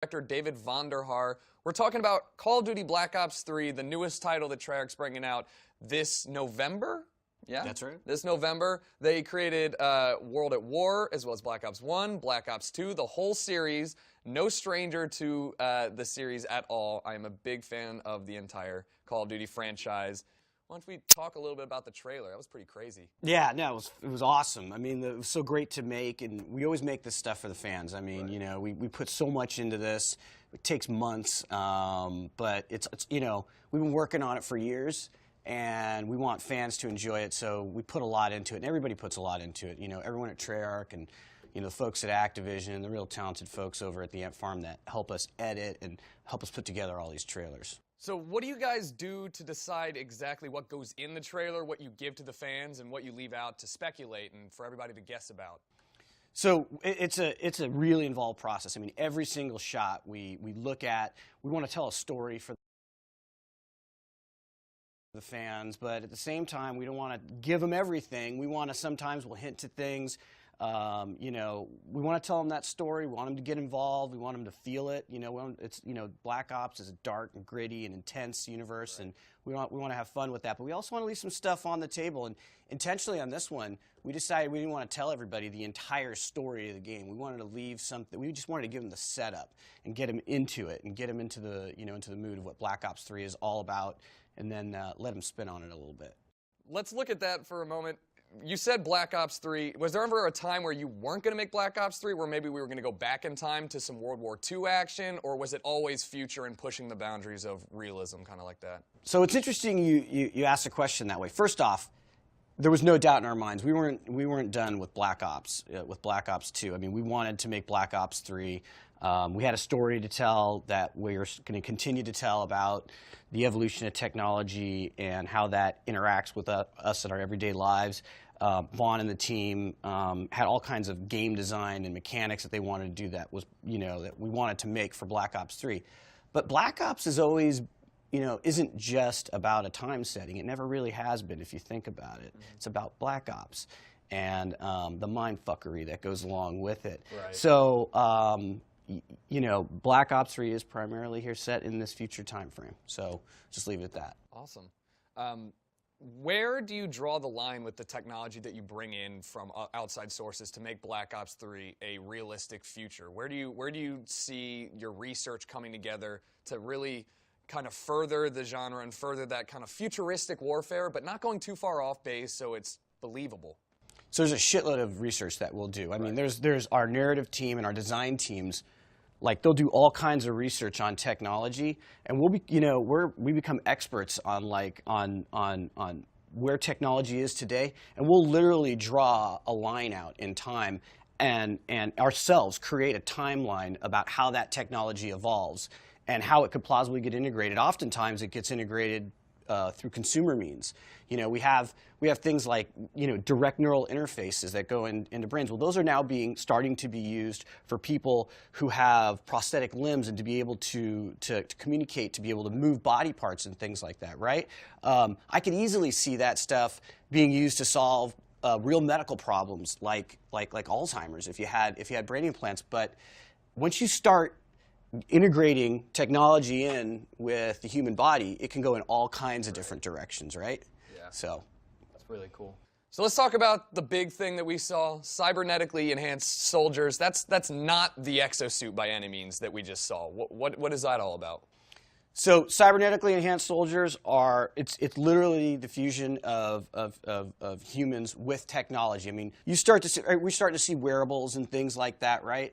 director David VONDERHAAR. We're talking about Call of Duty Black Ops 3, the newest title that Treyarch's bringing out this November. Yeah, that's right. This November, they created World at War, as well as Black Ops 1, Black Ops 2, the whole series. No stranger to the series at all. I am a big fan of the entire Call of Duty franchise. Why don't we talk a little bit about the trailer? That was pretty crazy. Yeah, no, it was awesome. I mean, it was so great to make, and we always make this stuff for the fans. I mean, right. You know, we put so much into this. It takes months, but it's you know, we've been working on it for years, and we want fans to enjoy it, so we put a lot into it, and everybody puts a lot into it. You know, everyone at Treyarch and, you know, the folks at Activision, the real talented folks over at the Ant Farm that help us edit and help us put together all these trailers. So what do you guys do to decide exactly what goes in the trailer, what you give to the fans, and what you leave out to speculate and for everybody to guess about? So it's a really involved process. I mean, every single shot we look at, we want to tell a story for the fans, but at the same time, we don't want to give them everything. We want to sometimes we'll hint to things. You know, we want to tell them that story. We want them to get involved. We want them to feel it. You know, it's, you know, Black Ops is a dark and gritty and intense universe, right. And we want to have fun with that. But we also want to leave some stuff on the table. And intentionally on this one, we decided we didn't want to tell everybody the entire story of the game. We wanted to leave something. We just wanted to give them the setup and get them into it and get them into the, you know, into the mood of what Black Ops 3 is all about, and then let them spin on it a little bit. Let's look at that for a moment. You said Black Ops 3. Was there ever a time where you weren't going to make Black Ops 3, where maybe we were going to go back in time to some World War II action, or was it always future and pushing the boundaries of realism, kind of like that? So it's interesting you asked a question that way. First off, there was no doubt in our minds we weren't done with Black Ops 2. I mean, we wanted to make Black Ops 3. We had a story to tell that we were going to continue to tell about the evolution of technology and how that interacts with us in our everyday lives. Vaughn and the team had all kinds of game design and mechanics that they wanted to do that was, you know, that we wanted to make for Black Ops 3. But Black Ops is always, you know, isn't just about a time setting. It never really has been, if you think about it. Mm-hmm. It's about Black Ops and the mindfuckery that goes along with it. Right. So, you know, Black Ops 3 is primarily here set in this future time frame. So just leave it at that. Awesome. Where do you draw the line with the technology that you bring in from outside sources to make Black Ops 3 a realistic future? Where do you see your research coming together to really kind of further the genre and further that kind of futuristic warfare, but not going too far off base so it's believable? So there's a shitload of research that we'll do. I mean, there's our narrative team and our design teams. Like, they'll do all kinds of research on technology, and we'll be, you know, we become experts on on where technology is today, and we'll literally draw a line out in time and ourselves create a timeline about how that technology evolves and how it could plausibly get integrated. Oftentimes, it gets integrated through consumer means. You know, we have things like, you know, direct neural interfaces that go into brains. Well, those are now starting to be used for people who have prosthetic limbs and to be able to communicate, to be able to move body parts and things like that, right? I could easily see that stuff being used to solve real medical problems like Alzheimer's if you had brain implants. But once you start integrating technology in with the human body, it can go in all kinds of different directions, right? Yeah. So that's really cool. So let's talk about the big thing that we saw, cybernetically enhanced soldiers. That's not the exosuit by any means that we just saw. What is that all about? So cybernetically enhanced soldiers are, it's literally the fusion of humans with technology. I mean, we start to see wearables and things like that, right?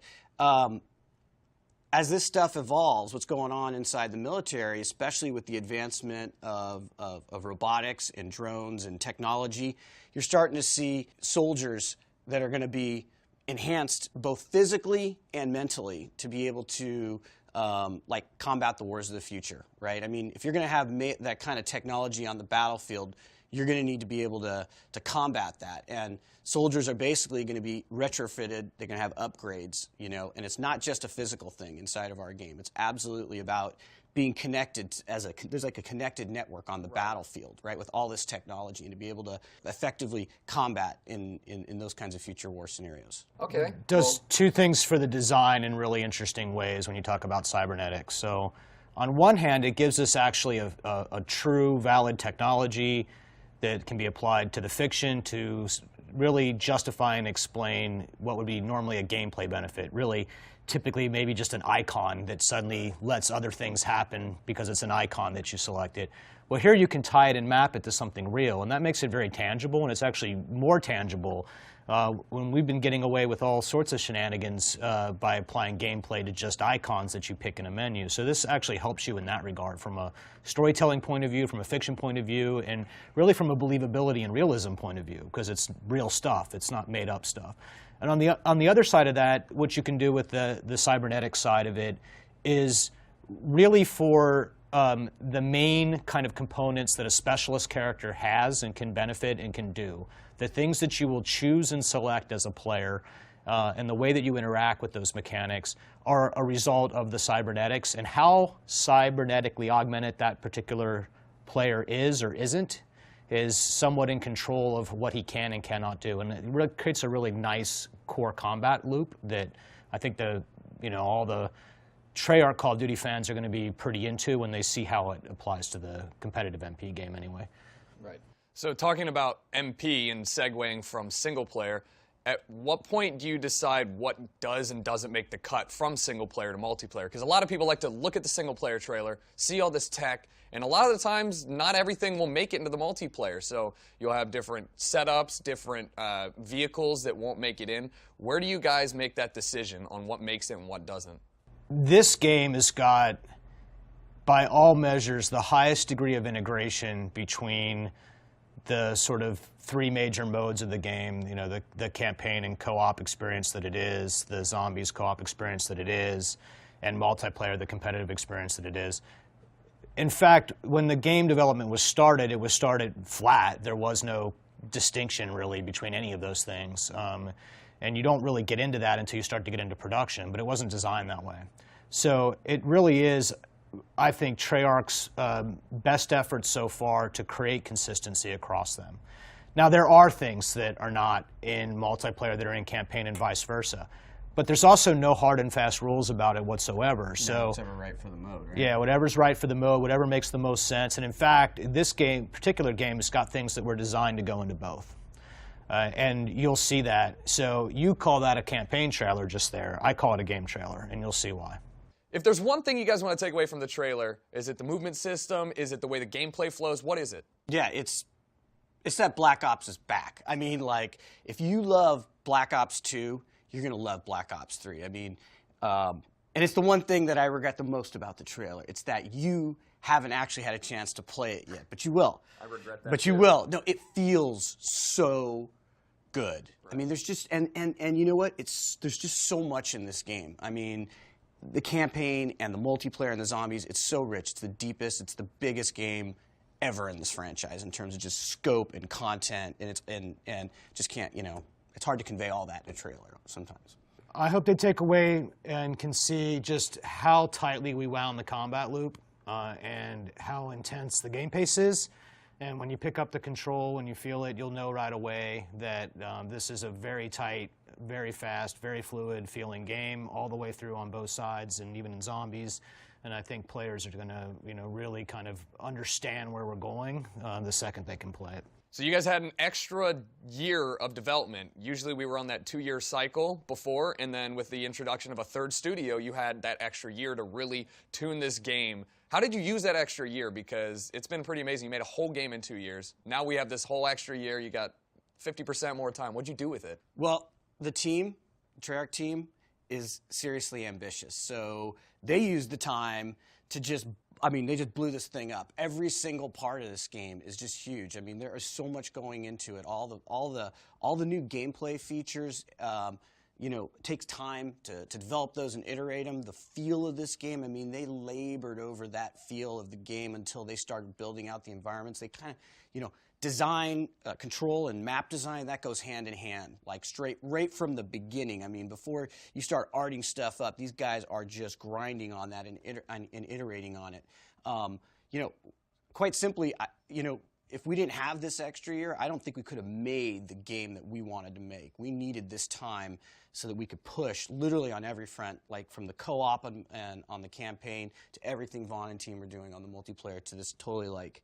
As this stuff evolves, what's going on inside the military, especially with the advancement of robotics and drones and technology, you're starting to see soldiers that are going to be enhanced both physically and mentally to be able to like combat the wars of the future, right? I mean, if you're going to have that kind of technology on the battlefield, you're going to need to be able to combat that. And soldiers are basically going to be retrofitted. They're going to have upgrades, you know, and it's not just a physical thing inside of our game. It's absolutely about being connected there's like a connected network on the battlefield, right, with all this technology, and to be able to effectively combat in those kinds of future war scenarios. Okay. Does two things for the design in really interesting ways when you talk about cybernetics. So on one hand, it gives us actually a true, valid technology that can be applied to the fiction to really justify and explain what would be normally a gameplay benefit. Really, typically maybe just an icon that suddenly lets other things happen because it's an icon that you selected. Well, here you can tie it and map it to something real, and that makes it very tangible, and it's actually more tangible when we've been getting away with all sorts of shenanigans by applying gameplay to just icons that you pick in a menu. So this actually helps you in that regard from a storytelling point of view, from a fiction point of view, and really from a believability and realism point of view, because it's real stuff. It's not made up stuff. And on the other side of that, what you can do with the cybernetic side of it is really for the main kind of components that a specialist character has and can benefit and can do. The things that you will choose and select as a player and the way that you interact with those mechanics are a result of the cybernetics, and how cybernetically augmented that particular player is or isn't is somewhat in control of what he can and cannot do, and it really creates a really nice core combat loop that I think all the Treyarch Call of Duty fans are going to be pretty into when they see how it applies to the competitive MP game anyway. Right. So talking about MP and segueing from single player, at what point do you decide what does and doesn't make the cut from single player to multiplayer? Because a lot of people like to look at the single player trailer, see all this tech, and a lot of the times not everything will make it into the multiplayer. So you'll have different setups, different vehicles that won't make it in. Where do you guys make that decision on what makes it and what doesn't? This game has got, by all measures, the highest degree of integration between the sort of three major modes of the game, you know, the campaign and co-op experience that it is, the zombies co-op experience that it is, and multiplayer, the competitive experience that it is. In fact, when the game development was started, it was started flat. There was no distinction really between any of those things. And you don't really get into that until you start to get into production, but it wasn't designed that way. So it really is, I think, Treyarch's best efforts so far to create consistency across them. Now, there are things that are not in multiplayer that are in campaign and vice versa. But there's also no hard and fast rules about it whatsoever. So whatever right for the mode, right? Yeah, whatever's right for the mode, whatever makes the most sense. And in fact, this particular game has got things that were designed to go into both. And you'll see that. So you call that a campaign trailer just there. I call it a game trailer, and you'll see why. If there's one thing you guys want to take away from the trailer, is it the movement system? Is it the way the gameplay flows? What is it? Yeah, it's that Black Ops is back. I mean, like, if you love Black Ops 2, you're going to love Black Ops 3. I mean, and it's the one thing that I regret the most about the trailer. It's that you haven't actually had a chance to play it yet, but you will. I regret that. But you will. No, it feels so good. Right. I mean, there's just, and you know what? There's just so much in this game. I mean, the campaign and the multiplayer and the zombies, it's so rich. It's the deepest, it's the biggest game ever in this franchise in terms of just scope and content, and it's and just can't, you know, it's hard to convey all that in a trailer sometimes. I hope they take away and can see just how tightly we wound the combat loop and how intense the game pace is. And when you pick up the control, when you feel it, you'll know right away that this is a very tight, very fast, very fluid feeling game all the way through on both sides and even in zombies. And I think players are going to, you know, really kind of understand where we're going the second they can play it. So you guys had an extra year of development. Usually we were on that 2-year cycle before, and then with the introduction of a third studio, you had that extra year to really tune this game. How did you use that extra year? Because it's been pretty amazing. You made a whole game in 2 years. Now we have this whole extra year. You got 50% more time. What'd you do with it? Well, the Treyarch team, is seriously ambitious. So they used the time to just, I mean, they just blew this thing up. Every single part of this game is just huge. I mean, there is so much going into it. All the new gameplay features, you know, it takes time to develop those and iterate them. The feel of this game, I mean, they labored over that feel of the game until they started building out the environments. They kind of, you know, design, control, and map design, that goes hand in hand, like right from the beginning. I mean, before you start arting stuff up, these guys are just grinding on that and iterating on it. You know, quite simply, you know, if we didn't have this extra year, I don't think we could have made the game that we wanted to make. We needed this time so that we could push literally on every front, like from the co-op and on the campaign to everything Vaughn and team are doing on the multiplayer to this totally like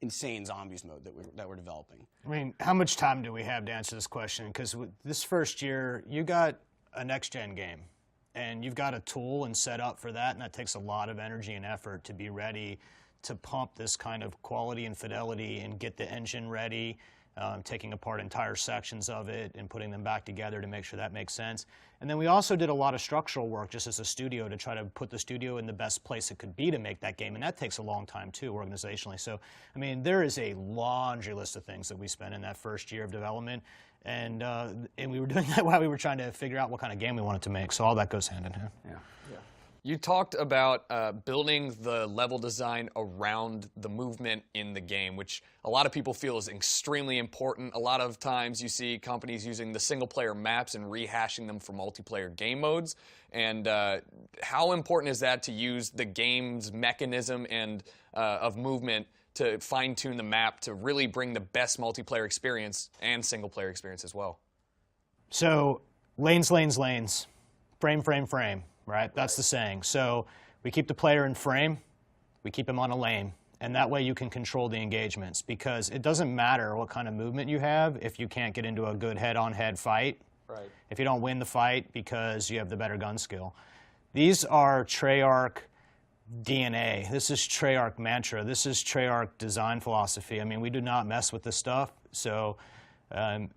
insane zombies mode that we're developing. I mean, how much time do we have to answer this question? Because this first year, you got a next-gen game, and you've got a tool and set up for that, and that takes a lot of energy and effort to be ready to pump this kind of quality and fidelity and get the engine ready, taking apart entire sections of it and putting them back together to make sure that makes sense. And then we also did a lot of structural work just as a studio to try to put the studio in the best place it could be to make that game, and that takes a long time too, organizationally. So, I mean, there is a laundry list of things that we spent in that first year of development, and we were doing that while we were trying to figure out what kind of game we wanted to make, so all that goes hand in hand. Yeah. You talked about building the level design around the movement in the game, which a lot of people feel is extremely important. A lot of times you see companies using the single-player maps and rehashing them for multiplayer game modes. And how important is that to use the game's mechanism and of movement to fine-tune the map to really bring the best multiplayer experience and single-player experience as well? So, lanes, lanes, lanes. Frame, frame, frame. Right? That's the saying. So we keep the player in frame, we keep him on a lane, and that way you can control the engagements, because it doesn't matter what kind of movement you have if you can't get into a good head-on-head fight, right, if you don't win the fight because you have the better gun skill. These are Treyarch DNA. This is Treyarch mantra. This is Treyarch design philosophy. I mean, we do not mess with this stuff, so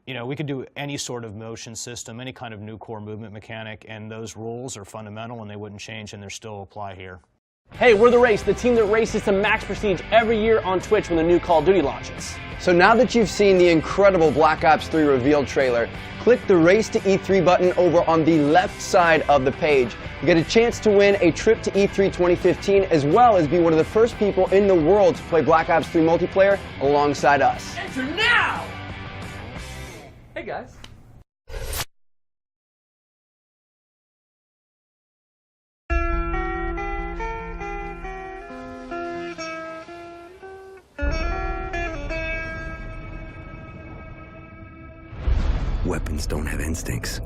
you know, we could do any sort of motion system, any kind of new core movement mechanic, and those rules are fundamental and they wouldn't change, and they still apply here. Hey, we're TheRace, the team that races to max prestige every year on Twitch when the new Call of Duty launches. So now that you've seen the incredible Black Ops 3 reveal trailer, click the Race to E3 button over on the left side of the page. You get a chance to win a trip to E3 2015, as well as be one of the first people in the world to play Black Ops 3 multiplayer alongside us. Enter now! Hey guys. Weapons don't have instincts.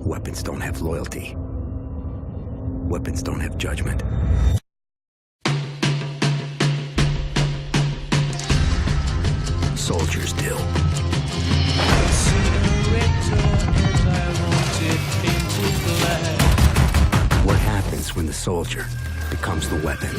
Weapons don't have loyalty. Weapons don't have judgment. Soldiers do. What happens when the soldier becomes the weapon?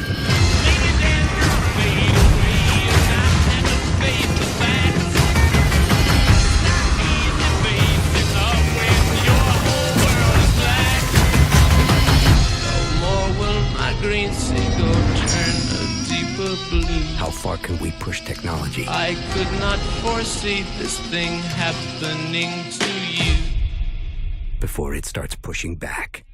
How far can we push technology? I could not foresee this thing happening to you before it starts pushing back.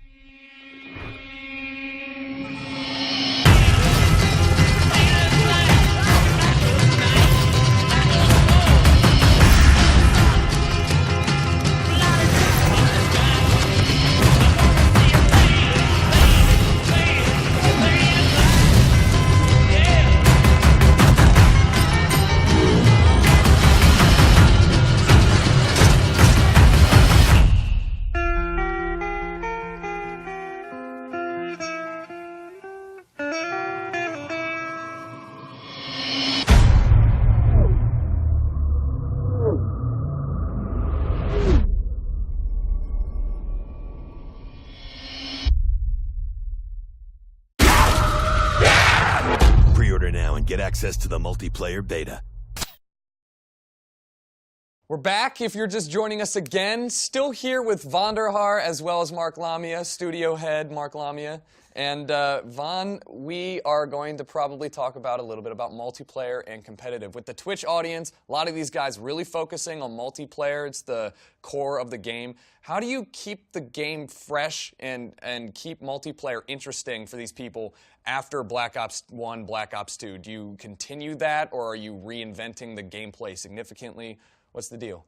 Pre-order now and get access to the multiplayer beta. We're back. If you're just joining us again, still here with VONDERHAAR as well as Mark LAMIA, studio head Mark LAMIA. And Von, we are going to probably talk about a little bit about multiplayer and competitive. With the Twitch audience, a lot of these guys really focusing on multiplayer. It's the core of the game. How do you keep the game fresh and keep multiplayer interesting for these people after Black Ops 1, Black Ops 2? Do you continue that, or are you reinventing the gameplay significantly? What's the deal?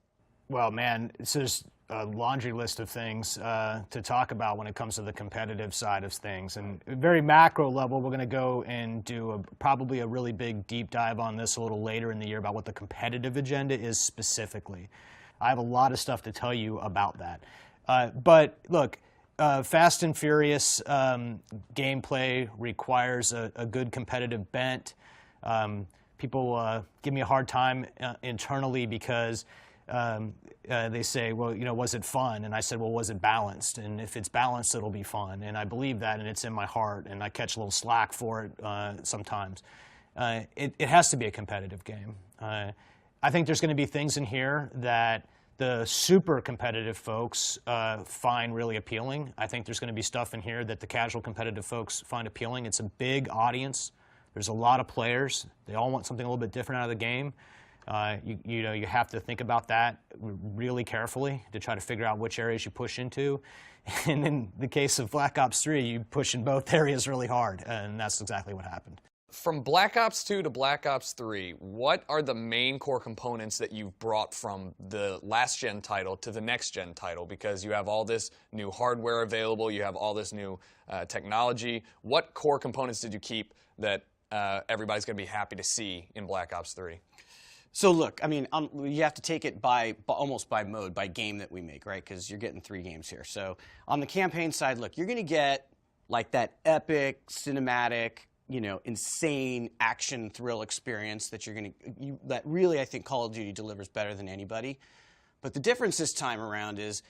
Well, man, it's just a laundry list of things to talk about when it comes to the competitive side of things. And very macro level, we're going to go and do probably a really big deep dive on this a little later in the year about what the competitive agenda is specifically. I have a lot of stuff to tell you about that. But look, Fast and Furious gameplay requires a good competitive bent. People give me a hard time internally because they say, well, you know, was it fun? And I said, well, was it balanced? And if it's balanced, it'll be fun. And I believe that, and it's in my heart, and I catch a little slack for it sometimes. It has to be a competitive game. I think there's going to be things in here that the super competitive folks find really appealing. I think there's going to be stuff in here that the casual competitive folks find appealing. It's a big audience. There's a lot of players. They all want something a little bit different out of the game. You know, you have to think about that really carefully to try to figure out which areas you push into. And in the case of Black Ops 3, you push in both areas really hard, and that's exactly what happened. From Black Ops 2 to Black Ops 3, what are the main core components that you've brought from the last-gen title to the next-gen title? Because you have all this new hardware available, you have all this new technology. What core components did you keep that everybody's going to be happy to see in Black Ops 3? So look, I mean, you have to take it almost by mode, by game that we make, right? Because you're getting 3 games here. So on the campaign side, look, you're going to get like that epic, cinematic, you know, insane action thrill experience that that really, I think, Call of Duty delivers better than anybody. But the difference this time around is,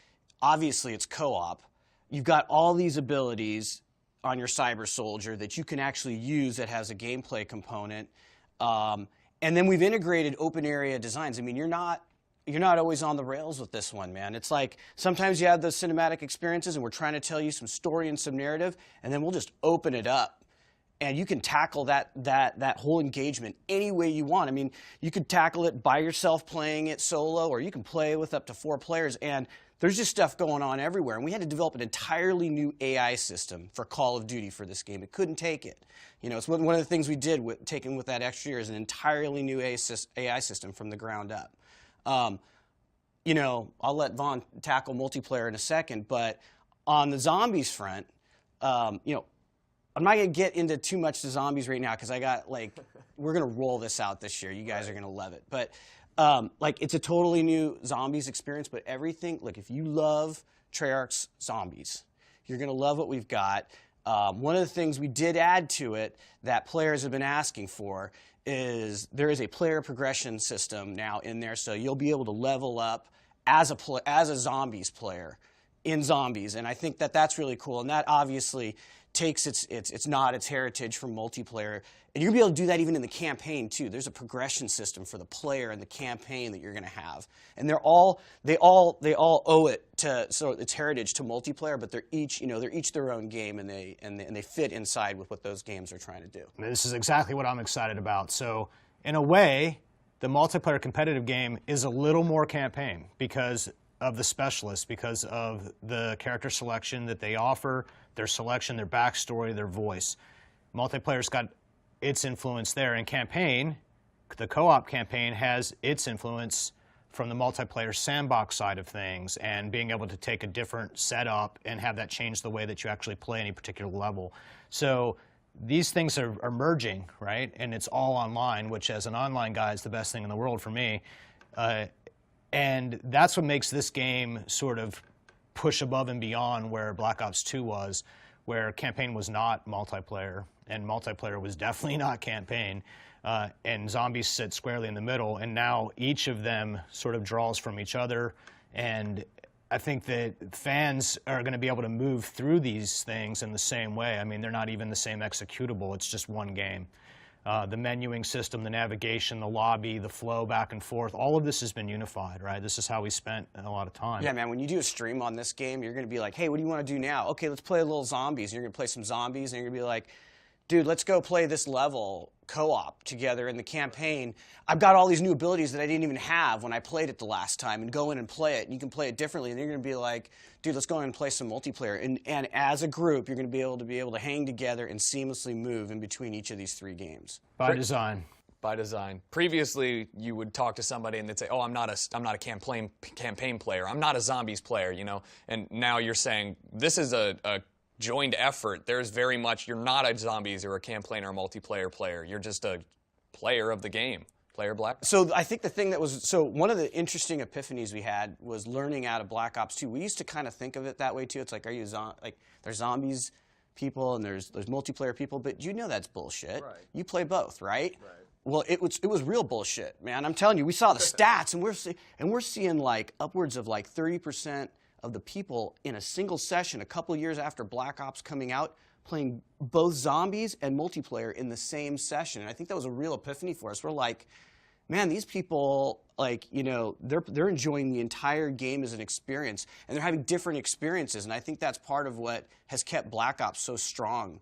obviously, it's co-op. You've got all these abilities on your cyber soldier that you can actually use that has a gameplay component. And then we've integrated open area designs. I mean, you're not always on the rails with this one, man. It's like sometimes you have those cinematic experiences and we're trying to tell you some story and some narrative, and then we'll just open it up. And you can tackle that whole engagement any way you want. I mean, you could tackle it by yourself playing it solo, or you can play with up to 4 players. And there's just stuff going on everywhere. And we had to develop an entirely new AI system for Call of Duty for this game. It couldn't take it. You know, it's one of the things we did with taking with that extra year is an entirely new AI system from the ground up. You know, I'll let Vaughn tackle multiplayer in a second, but on the zombies front, you know, I'm not going to get into too much to zombies right now because I got, like, we're going to roll this out this year. You guys are going to love it. But, like, it's a totally new zombies experience, but everything, look, if you love Treyarch's zombies, you're going to love what we've got. One of the things we did add to it that players have been asking for is there is a player progression system now in there, so you'll be able to level up as a zombies player in zombies, and I think that that's really cool, and that obviously takes its heritage from multiplayer, and you're gonna be able to do that even in the campaign too. There's a progression system for the player and the campaign that you're gonna have, and they all owe it to its heritage to multiplayer, but they're each their own game, and they fit inside with what those games are trying to do. This is exactly what I'm excited about. So in a way, the multiplayer competitive game is a little more campaign because of the specialists, because of the character selection that they offer, their selection, their backstory, their voice. Multiplayer's got its influence there. And campaign, the co-op campaign has its influence from the multiplayer sandbox side of things and being able to take a different setup and have that change the way that you actually play any particular level. So these things are merging, right? And it's all online, which as an online guy is the best thing in the world for me. And that's what makes this game sort of push above and beyond where Black Ops 2 was, where campaign was not multiplayer, and multiplayer was definitely not campaign, and zombies sit squarely in the middle, and now each of them sort of draws from each other, and I think that fans are going to be able to move through these things in the same way. I mean, they're not even the same executable, it's just one game. the menuing system, the navigation, the lobby, the flow back and forth, all of this has been unified, right? This is how we spent a lot of time. Yeah, man, when you do a stream on this game, you're going to be like, hey, what do you want to do now? Okay, let's play a little zombies. And you're going to play some zombies, and you're going to be like, dude, let's go play this level co-op together in the campaign. I've got all these new abilities that I didn't even have when I played it the last time, and go in and play it, and you can play it differently, and you're going to be like, dude, let's go in and play some multiplayer. And as a group, you're going to be able to hang together and seamlessly move in between each of these 3 games. By design. By design. Previously, you would talk to somebody and they'd say, "Oh, I'm not a campaign player. I'm not a zombies player," you know. And now you're saying this is a joined effort. There's very much, you're not a zombies or a campaign or a multiplayer player. You're just a player of the game. Player Black. So I think the thing that was, so one of the interesting epiphanies we had was learning out of Black Ops 2. We used to kind of think of it that way too. It's like, are you like, there's zombies people and there's multiplayer people, but you know that's bullshit. Right. You play both, right? Right. Well, it was real bullshit, man. I'm telling you, we saw the stats, and we're seeing like upwards of like 30% of the people in a single session a couple years after Black Ops coming out playing both zombies and multiplayer in the same session. And I think that was a real epiphany for us. We're like, man, these people, like, you know, they're enjoying the entire game as an experience, and they're having different experiences. And I think that's part of what has kept Black Ops so strong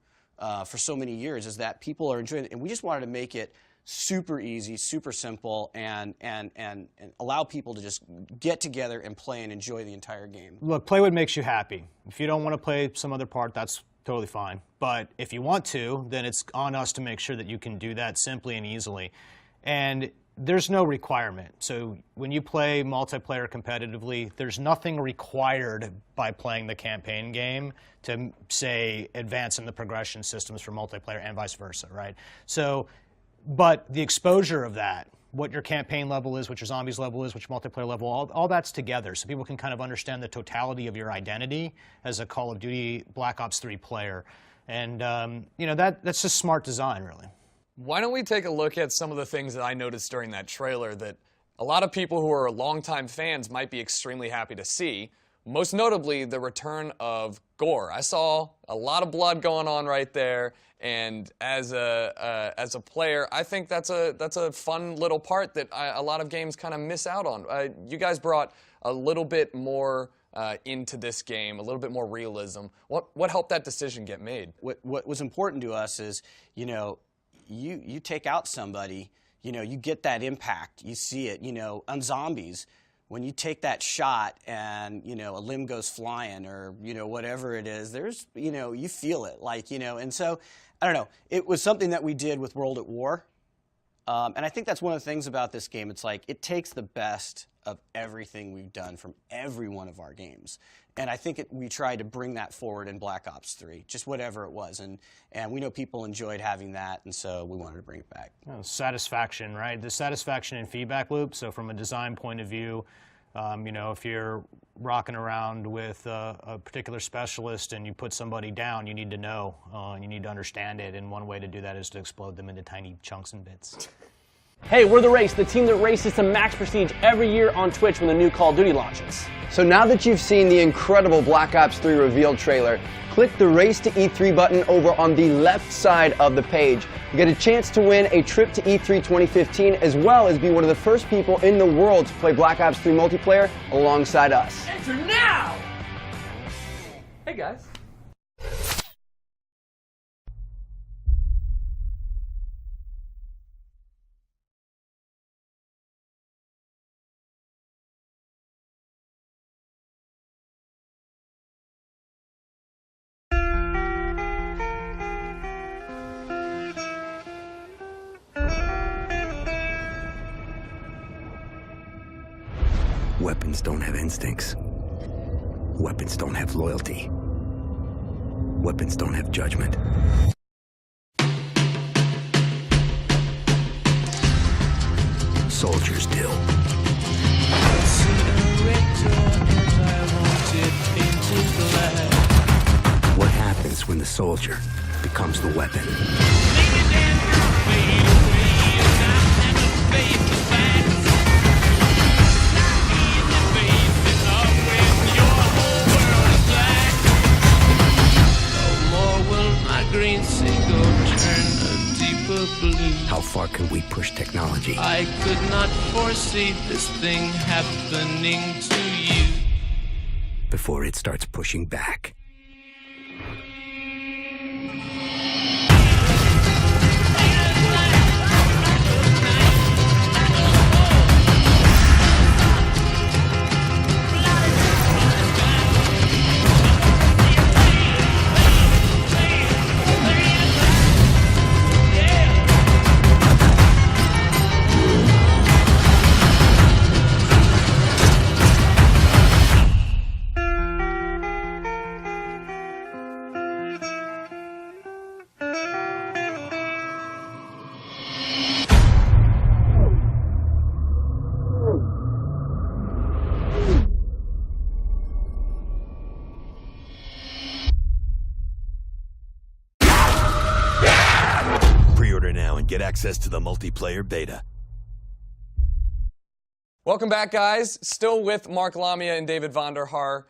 for so many years, is that people are enjoying it. And we just wanted to make it super easy, super simple, and allow people to just get together and play and enjoy the entire game. Look, play what makes you happy. If you don't want to play some other part, that's totally fine. But if you want to, then it's on us to make sure that you can do that simply and easily. And there's no requirement. So when you play multiplayer competitively, there's nothing required by playing the campaign game to, say, advance in the progression systems for multiplayer and vice versa, right? So, but the exposure of that, what your campaign level is, what your zombies level is, what your multiplayer level, all that's together, so people can kind of understand the totality of your identity as a Call of Duty Black Ops 3 player. And, you know, that's just smart design, really. Why don't we take a look at some of the things that I noticed during that trailer that a lot of people who are longtime fans might be extremely happy to see. Most notably, the return of gore. I saw a lot of blood going on right there, and as a player, I think that's a fun little part that a lot of games kind of miss out on. You guys brought a little bit more into this game, a little bit more realism. What helped that decision get made? What was important to us is, you know, you take out somebody, you know, you get that impact, you see it, you know, on zombies. When you take that shot and, you know, a limb goes flying or, you know, whatever it is, there's, you know, you feel it, like, you know. And so, I don't know, it was something that we did with World at War. And I think that's one of the things about this game. It's like, it takes the best of everything we've done from every one of our games. And I think we tried to bring that forward in Black Ops 3, just whatever it was. And we know people enjoyed having that, and so we wanted to bring it back. Oh, satisfaction, right? The satisfaction and feedback loop. So from a design point of view, you know, if you're rocking around with a particular specialist and you put somebody down, you need to know, and you need to understand it. And one way to do that is to explode them into tiny chunks and bits. Hey, we're TheRace, the team that races to max prestige every year on Twitch when the new Call of Duty launches. So now that you've seen the incredible Black Ops 3 reveal trailer, click the Race to E3 button over on the left side of the page. You get a chance to win a trip to E3 2015, as well as be one of the first people in the world to play Black Ops 3 multiplayer alongside us. Enter now! Hey guys. Weapons don't have instincts. Weapons don't have loyalty. Weapons don't have judgment. Soldiers do. What happens when the soldier becomes the weapon? Green seagull turn a deeper the blue. How far can we push technology I could not foresee this thing happening to you. before it starts pushing back? Pre-order now and get access to the multiplayer beta. Welcome back, guys. Still with Mark LAMIA and David VONDERHAAR.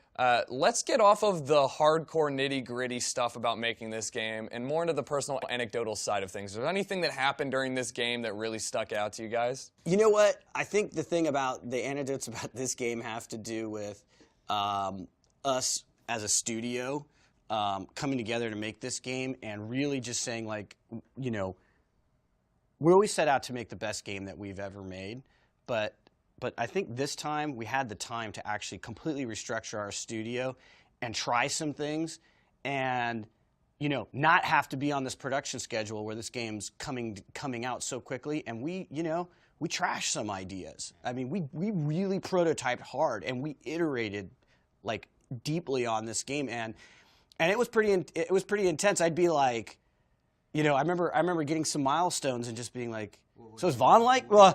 Let's get off of the hardcore nitty-gritty stuff about making this game and more into the personal anecdotal side of things. Is there anything that happened during this game that really stuck out to you guys? You know what? I think the thing about the anecdotes about this game have to do with us as a studio coming together to make this game and really just saying, like, you know, we always set out to make the best game that we've ever made, but I think this time we had the time to actually completely restructure our studio and try some things and, you know, not have to be on this production schedule where this game's coming out so quickly. And we, you know, we trashed some ideas. I mean, we really prototyped hard and we iterated like deeply on this game, and it was pretty intense. I'd be like, you know, I remember getting some milestones and just being like, so is Vaughn like? Well,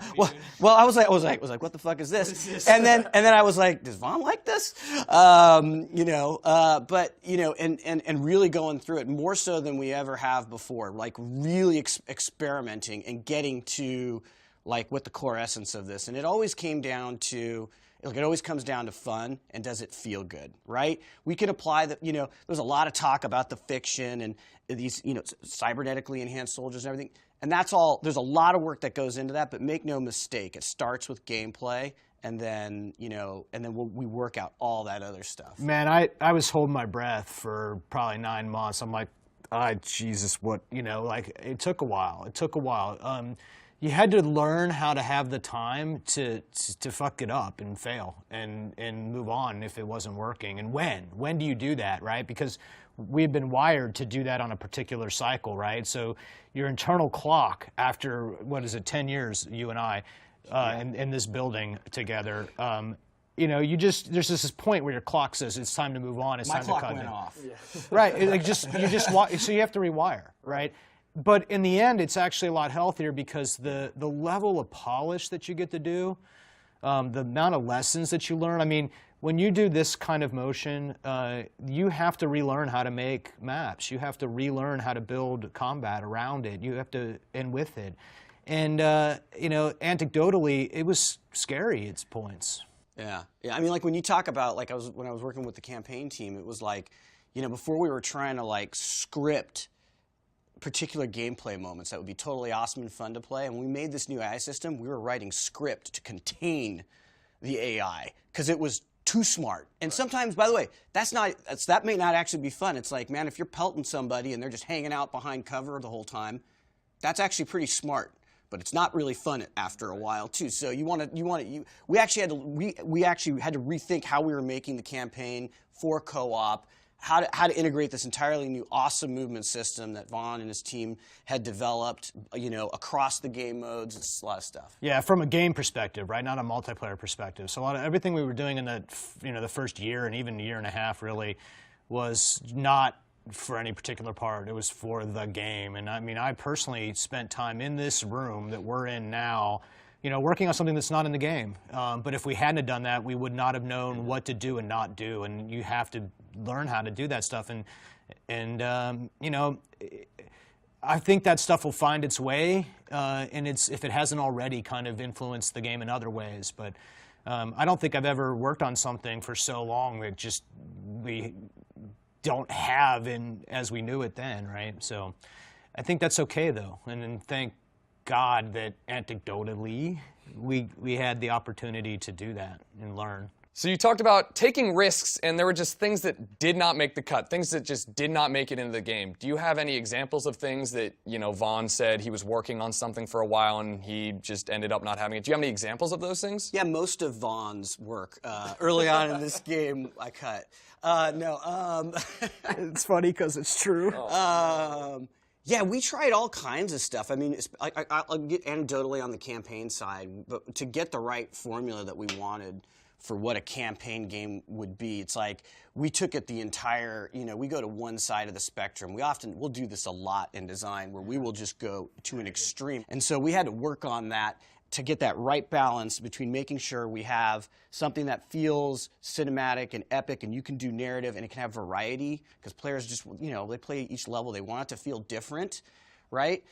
I was like, what the fuck is this? And then I was like, does Vaughn like this? You know, but you know, and really going through it more so than we ever have before, like really experimenting and getting to like what the core essence of this. And it always came down to, like, it always comes down to fun and does it feel good, right? We can apply the, you know, there's a lot of talk about the fiction and these, you know, cybernetically enhanced soldiers and everything. And that's all, there's a lot of work that goes into that, but make no mistake, it starts with gameplay, and then, you know, and then we work out all that other stuff. Man, I was holding my breath for probably 9 months. I'm like, Jesus, what, you know, like, it took a while. It took a while. You had to learn how to have the time to fuck it up and fail and move on if it wasn't working. And when do you do that, right? Because we've been wired to do that on a particular cycle, right? So your internal clock after, what is it, 10 years, you and I, in this building together, you know, there's this point where your clock says it's time to move on, it's time to cut. My clock went off. Yeah. Right, so you have to rewire, right? But in the end, it's actually a lot healthier because the level of polish that you get to do, the amount of lessons that you learn. I mean, when you do this kind of motion, you have to relearn how to make maps. You have to relearn how to build combat around it. You have to, and with it. And, you know, anecdotally, it was scary at points. Yeah. I mean, like, when you talk about, like, when I was working with the campaign team, it was like, you know, before we were trying to, like, script particular gameplay moments that would be totally awesome and fun to play, and when we made this new AI system, we were writing script to contain the AI because it was too smart. And sometimes, by the way, that may not actually be fun. It's like, man, if you're pelting somebody and they're just hanging out behind cover the whole time, that's actually pretty smart. But it's not really fun after a while too. So we actually had to rethink how we were making the campaign for co-op, how to integrate this entirely new awesome movement system that Vaughn and his team had developed, you know, across the game modes. It's a lot of stuff. Yeah, from a game perspective, right? Not a multiplayer perspective. So a lot of everything we were doing in the first year and even a year and a half really was not for any particular part. It was for the game. And I mean, I personally spent time in this room that we're in now, you know, working on something that's not in the game. But if we hadn't have done that, we would not have known what to do and not do. And you have to learn how to do that stuff. And you know, I think that stuff will find its way, and if it hasn't already kind of influenced the game in other ways. But I don't think I've ever worked on something for so long that just we don't have as we knew it then, right? So I think that's okay, though. And then thank God that anecdotally we had the opportunity to do that and learn. So you talked about taking risks, and there were just things that did not make the cut, things that just did not make it into the game. Do you have any examples of things that, you know, Vaughn said he was working on something for a while and he just ended up not having it? Do you have any examples of those things? Yeah, most of Vaughn's work early on in this game I cut. It's funny because it's true. Yeah, we tried all kinds of stuff. I mean, I'll get anecdotally on the campaign side, but to get the right formula that we wanted for what a campaign game would be, it's like we took it the entire, you know, we go to one side of the spectrum. We'll do this a lot in design where we will just go to an extreme. And so we had to work on that to get that right balance between making sure we have something that feels cinematic and epic, and you can do narrative and it can have variety, because players just, you know, they play each level, they want it to feel different, right?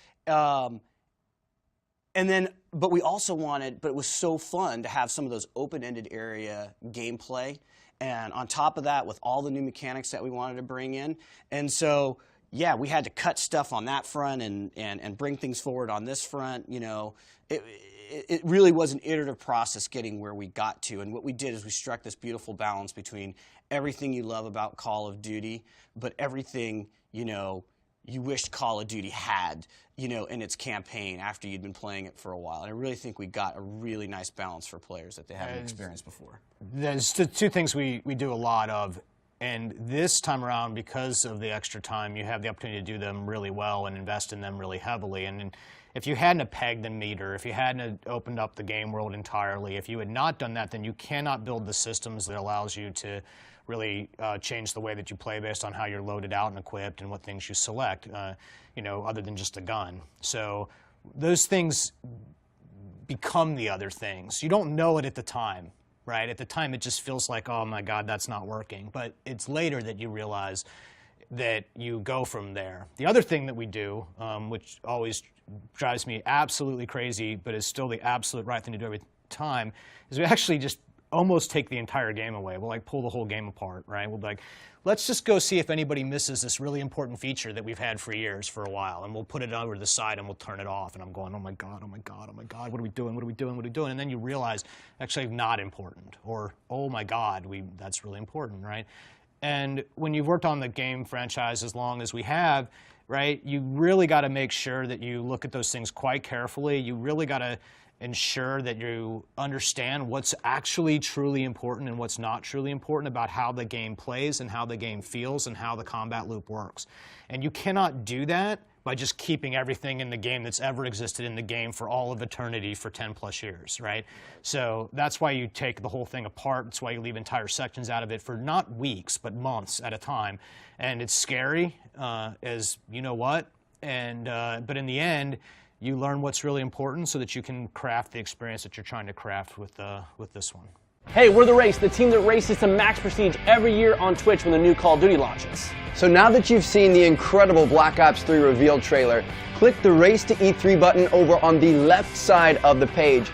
And then, but we also wanted, but it was so fun to have some of those open-ended area gameplay, and on top of that, with all the new mechanics that we wanted to bring in. And so, yeah, we had to cut stuff on that front and bring things forward on this front. You know, it really was an iterative process getting where we got to. And what we did is we struck this beautiful balance between everything you love about Call of Duty, but everything, you know, you wished Call of Duty had, you know, in its campaign after you'd been playing it for a while. And I really think we got a really nice balance for players that they haven't experienced before. There's two things we do a lot of. And this time around, because of the extra time, you have the opportunity to do them really well and invest in them really heavily. And if you hadn't pegged the meter, if you hadn't opened up the game world entirely, if you had not done that, then you cannot build the systems that allows you to really change the way that you play based on how you're loaded out and equipped and what things you select, you know, other than just a gun. So those things become the other things. You don't know it at the time, right? At the time, it just feels like, oh my God, that's not working. But it's later that you realize that you go from there. The other thing that we do, which always drives me absolutely crazy, but is still the absolute right thing to do every time, is we actually just almost take the entire game away. We'll like pull the whole game apart, right? We'll be like, let's just go see if anybody misses this really important feature that we've had for years for a while, and we'll put it over to the side and we'll turn it off. And I'm going, oh my God, oh my God, oh my God, what are we doing, what are we doing, what are we doing? And then you realize, actually not important, or oh my God, that's really important, right? And when you've worked on the game franchise as long as we have, right, you really got to make sure that you look at those things quite carefully. You really got to ensure that you understand what's actually truly important and what's not truly important about how the game plays and how the game feels and how the combat loop works. And you cannot do that by just keeping everything in the game that's ever existed in the game for all of eternity for 10 plus years, right? So that's why you take the whole thing apart. That's why you leave entire sections out of it for not weeks, but months at a time. And it's scary, as you know what, and but in the end, you learn what's really important so that you can craft the experience that you're trying to craft with this one. Hey, we're TheRace, the team that races to max prestige every year on Twitch when the new Call of Duty launches. So now that you've seen the incredible Black Ops 3 reveal trailer, click the Race to E3 button over on the left side of the page.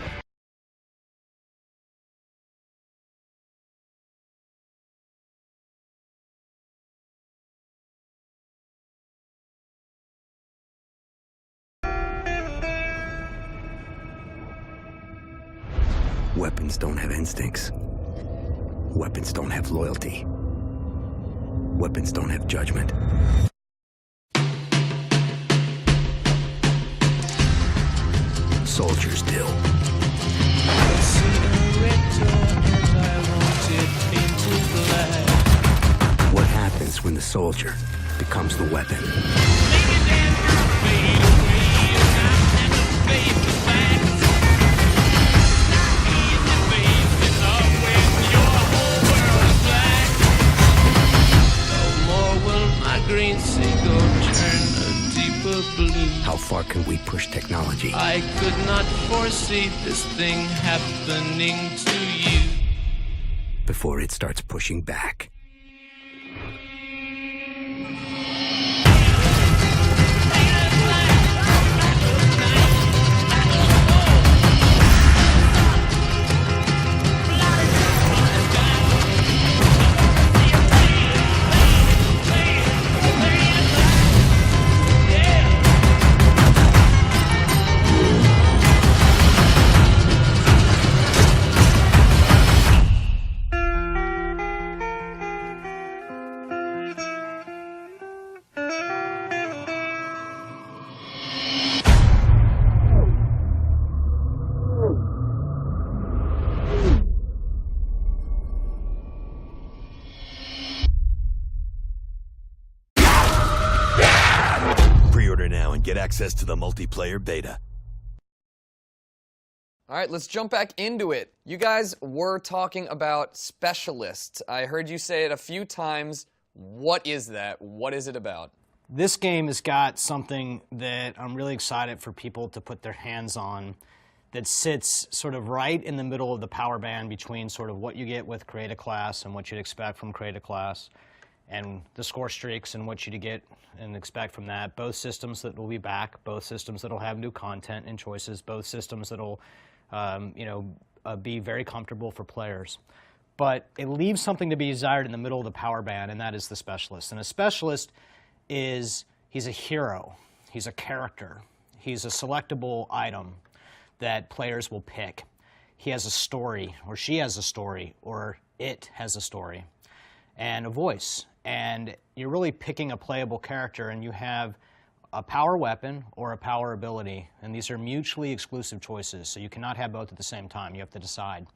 Weapons don't have instincts. Weapons don't have loyalty. Weapons don't have judgment. Soldiers do. What happens when the soldier becomes the weapon? Green seagull turn a deeper blue. How far can we push technology? I could not foresee this thing happening to you before it starts pushing back. Get access to the multiplayer beta. All right, let's jump back into it. You guys were talking about specialists. I heard you say it a few times. What is that? What is it about? This game has got something that I'm really excited for people to put their hands on that sits sort of right in the middle of the power band between sort of what you get with Create a Class and what you'd expect from Create a Class, and the score streaks and what you get and expect from that. Both systems that will be back, both systems that will have new content and choices, both systems that will be very comfortable for players. But it leaves something to be desired in the middle of the power band, and that is the specialist. And a specialist he's a hero, he's a character, he's a selectable item that players will pick. He has a story, or she has a story, or it has a story, and a voice. And you're really picking a playable character, and you have a power weapon or a power ability, and these are mutually exclusive choices, so you cannot have both at the same time. You have to decide.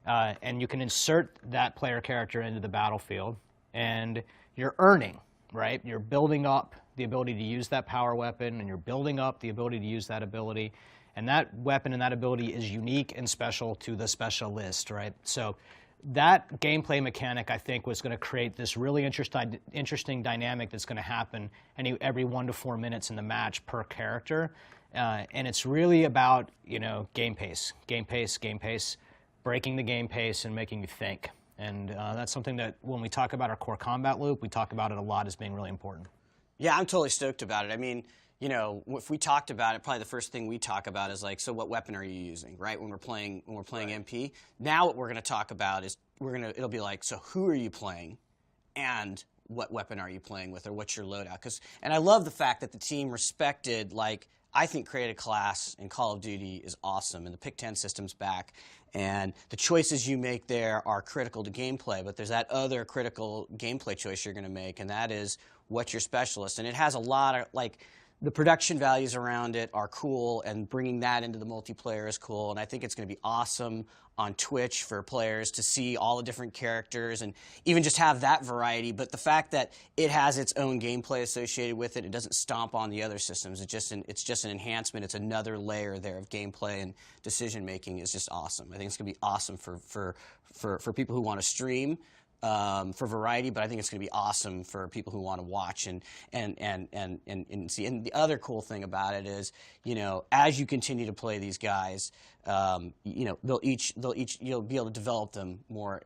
And you can insert that player character into the battlefield, and you're earning, right? You're building up the ability to use that power weapon, and you're building up the ability to use that ability, and that weapon and that ability is unique and special to the specialist, right? So that gameplay mechanic, I think, was going to create this really interesting dynamic that's going to happen every 1 to 4 minutes in the match per character. And it's really about, game pace, breaking the game pace and making you think. And that's something that when we talk about our core combat loop, we talk about it a lot as being really important. Yeah, I'm totally stoked about it. I mean, if we talked about it, probably the first thing we talk about is like, so what weapon are you using, right? When we're playing MP. Now what we're going to talk about is it'll be like, so who are you playing, and what weapon are you playing with, or what's your loadout? And I love the fact that the team respected, like, I think Create a Class in Call of Duty is awesome, and the Pick 10 system's back, and the choices you make there are critical to gameplay, but there's that other critical gameplay choice you're going to make, and that is what's your specialist. And it has a lot of, like, the production values around it are cool, and bringing that into the multiplayer is cool, and I think it's going to be awesome on Twitch for players to see all the different characters and even just have that variety. But the fact that it has its own gameplay associated with it, it doesn't stomp on the other systems. It's just an enhancement. It's another layer there of gameplay and decision making is just awesome. I think it's going to be awesome for people who want to stream. For variety, but I think it's going to be awesome for people who want to watch and see. And the other cool thing about it is, as you continue to play these guys, you'll be able to develop them more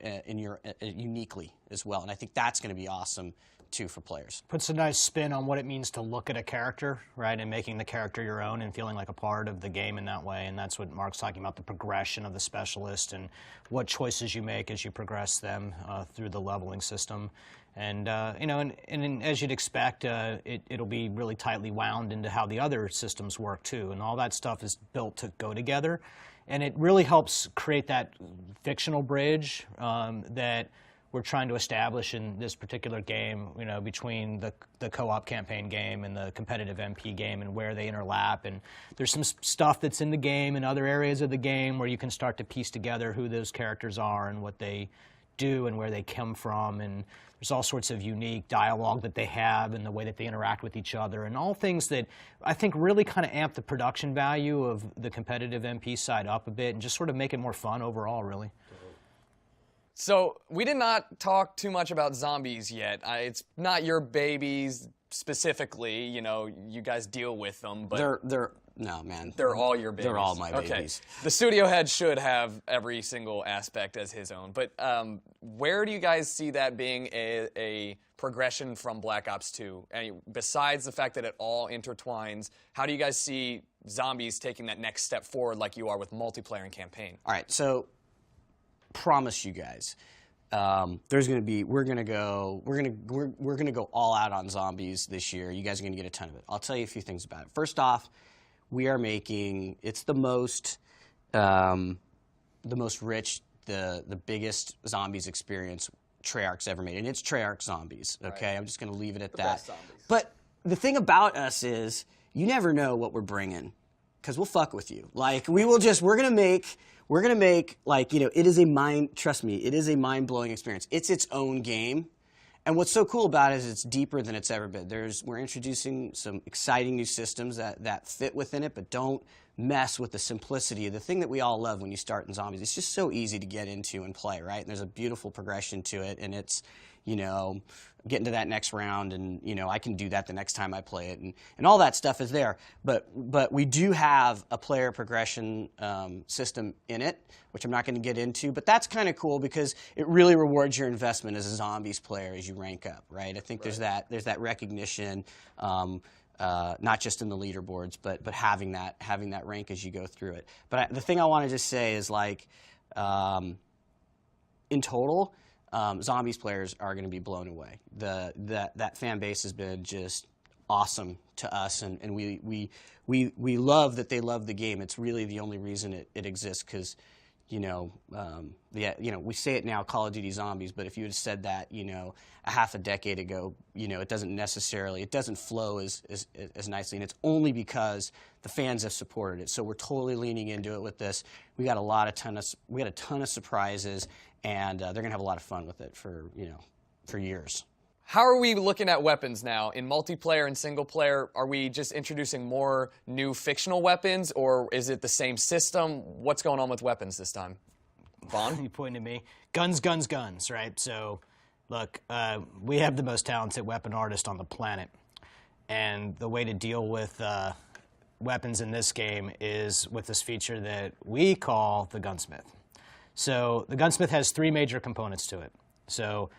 uniquely as well. And I think that's going to be awesome too for players. Puts a nice spin on what it means to look at a character, right, and making the character your own and feeling like a part of the game in that way. And that's what Mark's talking about, the progression of the specialist and what choices you make as you progress them through the leveling system. And and as you'd expect, it'll be really tightly wound into how the other systems work too, and all that stuff is built to go together. And it really helps create that fictional bridge that we're trying to establish in this particular game, between the co-op campaign game and the competitive MP game, and where they overlap. And there's some stuff that's in the game and other areas of the game where you can start to piece together who those characters are and what they do and where they come from. And there's all sorts of unique dialogue that they have and the way that they interact with each other, and all things that I think really kind of amp the production value of the competitive MP side up a bit and just sort of make it more fun overall, really. So we did not talk too much about zombies yet. It's not your babies specifically. You guys deal with them, but no, man. They're all your babies. They're all my babies. The studio head should have every single aspect as his own. But where do you guys see that being a progression from Black Ops 2? And besides the fact that it all intertwines, how do you guys see zombies taking that next step forward like you are with multiplayer and campaign? All right, so promise you guys, we're gonna go all out on zombies this year. You guys are gonna get a ton of it. I'll tell you a few things about it. First off, we are making it's the most rich, the biggest zombies experience Treyarch's ever made, and it's Treyarch zombies. Okay, right. I'm just gonna leave it at that. But the thing about us is, you never know what we're bringing, because we'll fuck with you. Like we're gonna make like, it is trust me, it is a mind-blowing experience. It's its own game, And what's so cool about it is it's deeper than it's ever been. We're introducing some exciting new systems that fit within it, but don't mess with the simplicity of the thing that we all love when you start in zombies. It's just so easy to get into and play, right? And there's a beautiful progression to it, and it's, you know, getting to that next round, and, you know, I can do that the next time I play it, and all that stuff is there. But we do have a player progression system in it, which I'm not going to get into, but that's kind of cool because it really rewards your investment as a zombies player as you rank up, right? I think there's that recognition, not just in the leaderboards, but having that rank as you go through it. But the thing I want to just say is, like, in total, zombies players are going to be blown away. That fan base has been just awesome to us, and we love that they love the game. It's really the only reason it exists, because, you know, we say it now, Call of Duty Zombies, but if you had said that, you know, a half a decade ago, you know, it doesn't flow as nicely, and it's only because the fans have supported it. So we're totally leaning into it with this. We got a ton of surprises, and they're gonna have a lot of fun with it for years. How are we looking at weapons now? In multiplayer and single player, are we just introducing more new fictional weapons, or is it the same system? What's going on with weapons this time? Vaughn? You pointing at me. Guns, guns, guns, right? So, look, we have the most talented weapon artist on the planet. And the way to deal with weapons in this game is with this feature that we call the gunsmith. So the gunsmith has 3 major components to it. So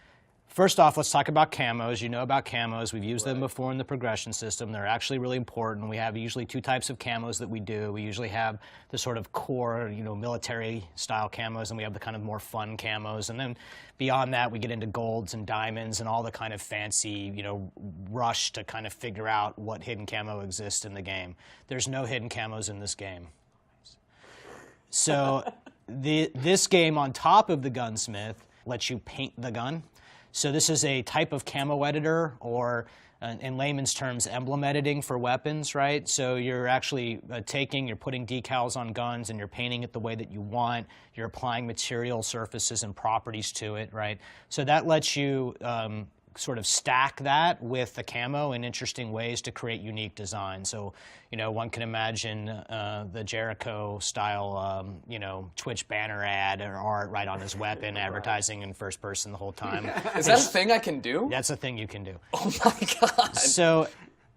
first off, let's talk about camos. You know about camos. We've used them before in the progression system. They're actually really important. We have usually 2 types of camos that we do. We usually have the sort of core, you know, military-style camos, and we have the kind of more fun camos. And then beyond that, we get into golds and diamonds and all the kind of fancy, you know, rush to kind of figure out what hidden camo exists in the game. There's no hidden camos in this game. So this game, on top of the gunsmith, lets you paint the gun. So this is a type of camo editor, or in layman's terms, emblem editing for weapons, right? So you're actually you're putting decals on guns, and you're painting it the way that you want. You're applying material surfaces and properties to it, right? So that lets you sort of stack that with the camo in interesting ways to create unique design. So, you know, one can imagine the Jericho-style, you know, Twitch banner ad or art right on his weapon, advertising in first person the whole time. Is that a thing I can do? That's a thing you can do. Oh my God. So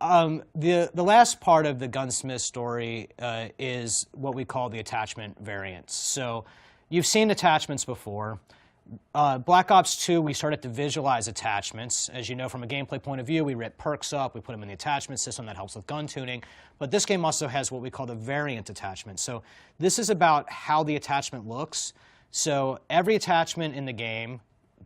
the last part of the gunsmith story is what we call the attachment variants. So you've seen attachments before. Black Ops 2, we started to visualize attachments. As you know, from a gameplay point of view, we rip perks up, we put them in the attachment system. That helps with gun tuning. But this game also has what we call the variant attachment. So this is about how the attachment looks. So every attachment in the game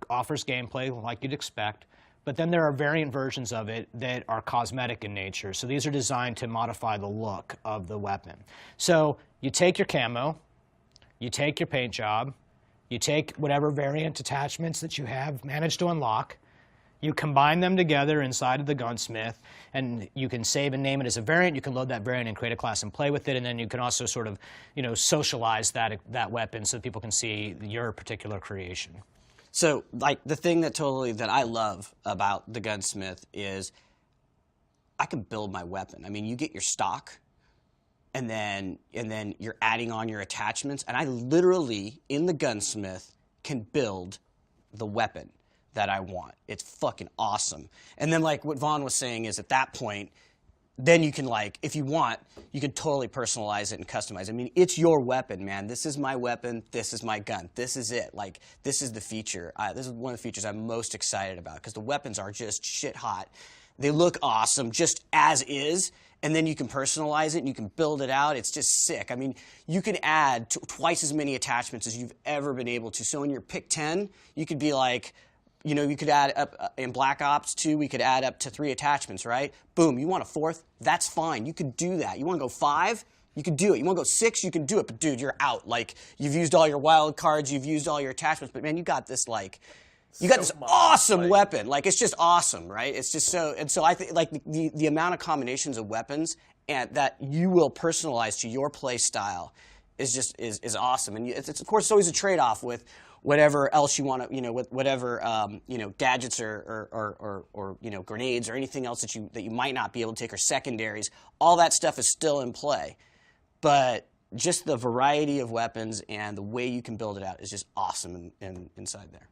offers gameplay like you'd expect, but then there are variant versions of it that are cosmetic in nature. So these are designed to modify the look of the weapon. So you take your camo, you take your paint job, you take whatever variant attachments that you have managed to unlock, you combine them together inside of the gunsmith, and you can save and name it as a variant. You can load that variant and create a class and play with it, and then you can also sort of, you know, socialize that weapon so that people can see your particular creation. So, like, the thing that I love about the gunsmith is I can build my weapon. I mean, you get your stock, and then you're adding on your attachments, and I literally, in the gunsmith, can build the weapon that I want. It's fucking awesome. And then, like what Vaughn was saying, is at that point, then you can, like, if you want, you can totally personalize it and customize it. I mean, it's your weapon, man. This is my weapon. This is my gun. This is it. Like, this is the feature. This is one of the features I'm most excited about, because the weapons are just shit hot. They look awesome just as is, and then you can personalize it and you can build it out. It's just sick. I mean, you can add twice as many attachments as you've ever been able to. So in your pick 10, you could be like, you know, you could add up, in Black Ops 2, we could add up to 3 attachments, right? Boom, you want a 4th? That's fine. You could do that. You want to go 5? You can do it. You want to go 6? You can do it. But dude, you're out. Like, you've used all your wild cards, you've used all your attachments, but man, you got this, like, you got this awesome weapon. Like, it's just awesome, right? It's just so, and so I think, like, the amount of combinations of weapons and that you will personalize to your play style is just is awesome. And it's of course, it's always a trade-off with whatever else you want to, whatever gadgets or grenades or anything else that you might not be able to take, or secondaries. All that stuff is still in play, but just the variety of weapons and the way you can build it out is just awesome inside there.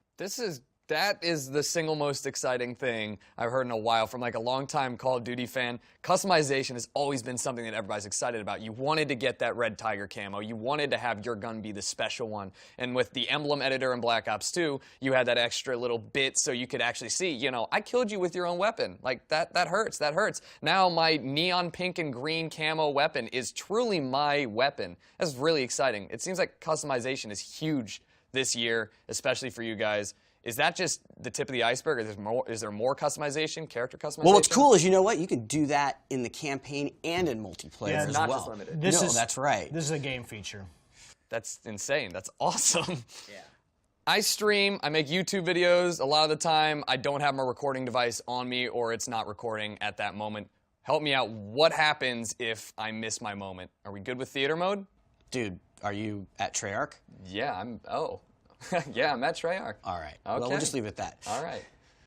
That is the single most exciting thing I've heard in a while from like a longtime Call of Duty fan. Customization has always been something that everybody's excited about. You wanted to get that red tiger camo. You wanted to have your gun be the special one. And with the emblem editor in Black Ops 2, you had that extra little bit so you could actually see, I killed you with your own weapon. Like, that hurts. That hurts. Now my neon pink and green camo weapon is truly my weapon. That's really exciting. It seems like customization is huge this year, especially for you guys. Is that just the tip of the iceberg, or is there more customization, character customization? Well, what's cool is, you know what? You can do that in the campaign and in multiplayer as not well. just limited. That's right. This is a game feature. That's insane. That's awesome. Yeah. I stream. I make YouTube videos. A lot of the time, I don't have my recording device on me, or it's not recording at that moment. Help me out. What happens if I miss my moment? Are we good with theater mode? Dude, are you at Treyarch? Yeah, yeah, I'm at Treyarch. All right. Okay. Well, we'll just leave it at that. All right.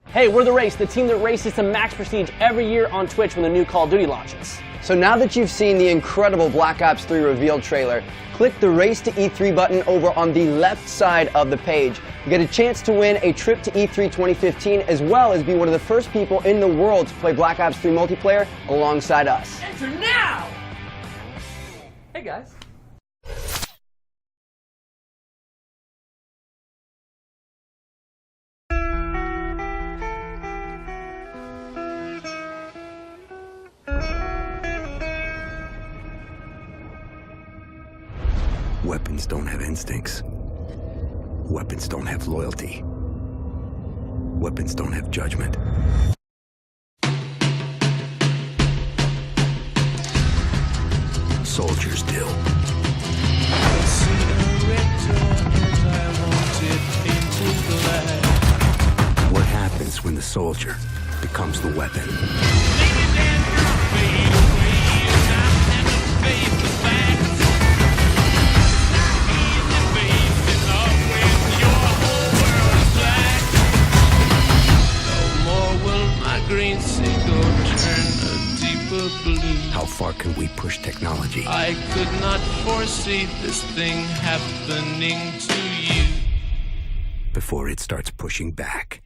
Hey, we're TheRace, the team that races to max prestige every year on Twitch when the new Call of Duty launches. So now that you've seen the incredible Black Ops 3 reveal trailer, click the Race to E3 button over on the left side of the page. You get a chance to win a trip to E3 2015, as well as be one of the first people in the world to play Black Ops 3 multiplayer alongside us. Enter now! Hey, guys. Weapons don't have instincts. Weapons don't have loyalty. Weapons don't have judgment. Soldiers do. What happens when the soldier becomes the weapon? Green seagull turn a deeper blue. How far can we push technology I could not foresee this thing happening to you. before it starts pushing back?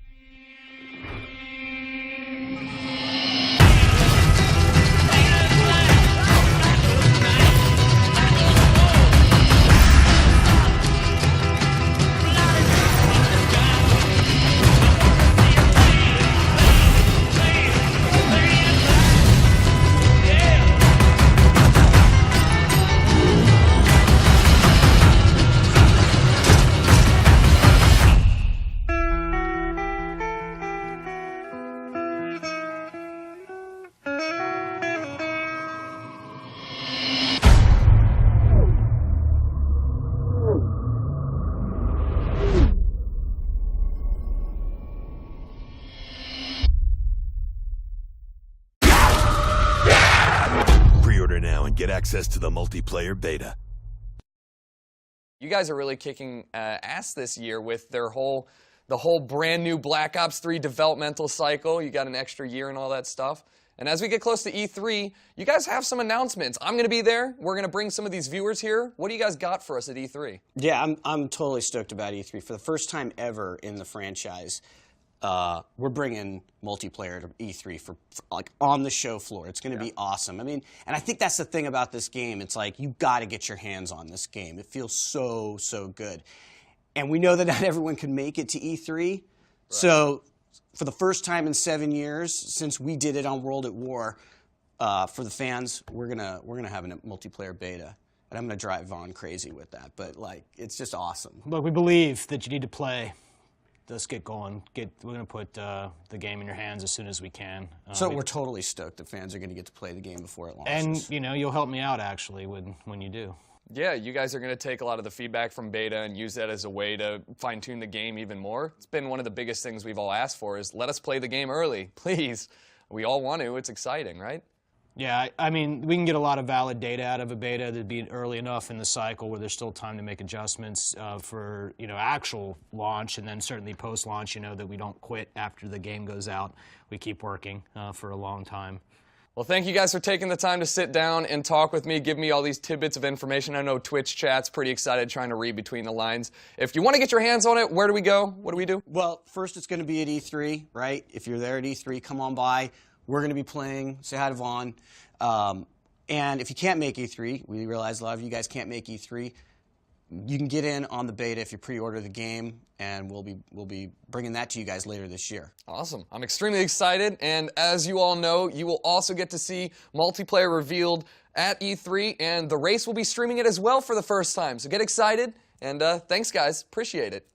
Pre-order now and get access to the multiplayer beta. You guys are really kicking ass this year with the whole brand new Black Ops 3 developmental cycle. You got an extra year and all that stuff. And as we get close to E3, you guys have some announcements. I'm going to be there. We're going to bring some of these viewers here. What do you guys got for us at E3? Yeah, I'm totally stoked about E3. For the first time ever in the franchise, we're bringing multiplayer to E3 for like on the show floor. It's going to be awesome. I mean, and I think that's the thing about this game. It's like you got to get your hands on this game. It feels so good. And we know that not everyone can make it to E3. Right. So for the first time in 7 years since we did it on World at War, for the fans, we're gonna have a multiplayer beta. And I'm going to drive Vaughn crazy with that. But like, it's just awesome. Look, we believe that you need to play. Let's get going. We're going to put the game in your hands as soon as we can. So we're totally stoked that fans are going to get to play the game before it launches. And, you know, you'll help me out, actually, when you do. Yeah, you guys are going to take a lot of the feedback from beta and use that as a way to fine-tune the game even more. It's been one of the biggest things we've all asked for is let us play the game early, please. We all want to. It's exciting, right? Yeah, I mean, we can get a lot of valid data out of a beta that'd be early enough in the cycle where there's still time to make adjustments for, actual launch, and then certainly post-launch, that we don't quit after the game goes out. We keep working for a long time. Well, thank you guys for taking the time to sit down and talk with me, give me all these tidbits of information. I know Twitch chat's pretty excited trying to read between the lines. If you want to get your hands on it, where do we go? What do we do? Well, first it's going to be at E3, right? If you're there at E3, come on by. We're going to be playing. Say hi to Vaughn. And if you can't make E3, we realize a lot of you guys can't make E3. You can get in on the beta if you pre-order the game, and we'll be bringing that to you guys later this year. Awesome. I'm extremely excited, and as you all know, you will also get to see multiplayer revealed at E3, and TheRace will be streaming it as well for the first time. So get excited, and thanks, guys. Appreciate it.